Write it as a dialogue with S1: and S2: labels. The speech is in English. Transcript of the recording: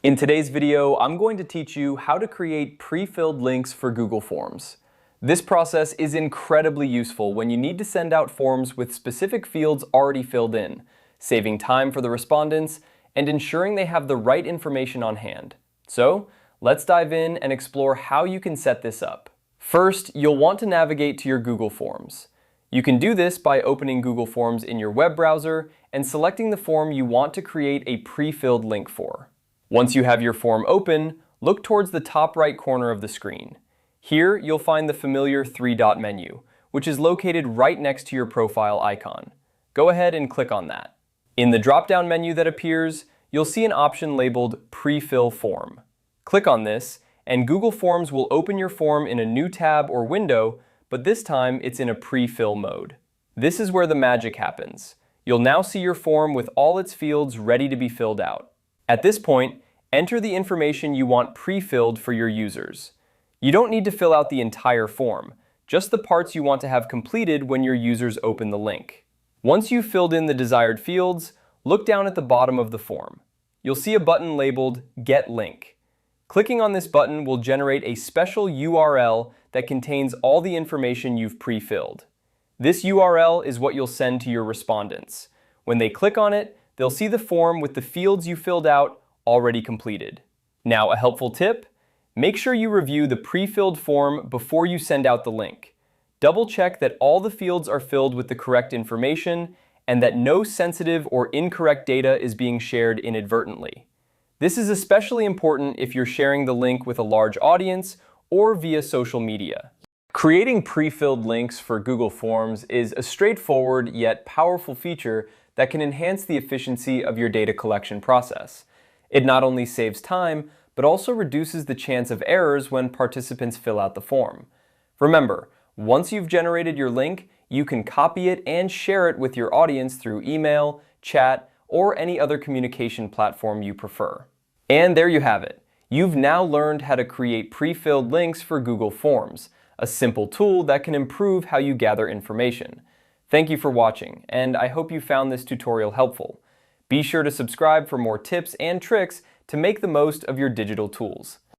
S1: In today's video, I'm going to teach you how to create pre-filled links for Google Forms. This process is incredibly useful when you need to send out forms with specific fields already filled in, saving time for the respondents and ensuring they have the right information on hand. So, let's dive in and explore how you can set this up. First, you'll want to navigate to your Google Forms. You can do this by opening Google Forms in your web browser and selecting the form you want to create a pre-filled link for. Once you have your form open, look towards the top right corner of the screen. Here, you'll find the familiar three-dot menu, which is located right next to your profile icon. Go ahead and click on that. In the drop-down menu that appears, you'll see an option labeled Pre-fill Form. Click on this, and Google Forms will open your form in a new tab or window, but this time it's in a pre-fill mode. This is where the magic happens. You'll now see your form with all its fields ready to be filled out. At this point, enter the information you want pre-filled for your users. You don't need to fill out the entire form, just the parts you want to have completed when your users open the link. Once you've filled in the desired fields, look down at the bottom of the form. You'll see a button labeled Get Link. Clicking on this button will generate a special URL that contains all the information you've pre-filled. This URL is what you'll send to your respondents. When they click on it, they'll see the form with the fields you filled out already completed. Now, a helpful tip: make sure you review the pre-filled form before you send out the link. Double check that all the fields are filled with the correct information and that no sensitive or incorrect data is being shared inadvertently. This is especially important if you're sharing the link with a large audience or via social media. Creating pre-filled links for Google Forms is a straightforward yet powerful feature that can enhance the efficiency of your data collection process. It not only saves time, but also reduces the chance of errors when participants fill out the form. Remember, once you've generated your link, you can copy it and share it with your audience through email, chat, or any other communication platform you prefer. And there you have it. You've now learned how to create pre-filled links for Google Forms, a simple tool that can improve how you gather information. Thank you for watching, and I hope you found this tutorial helpful. Be sure to subscribe for more tips and tricks to make the most of your digital tools.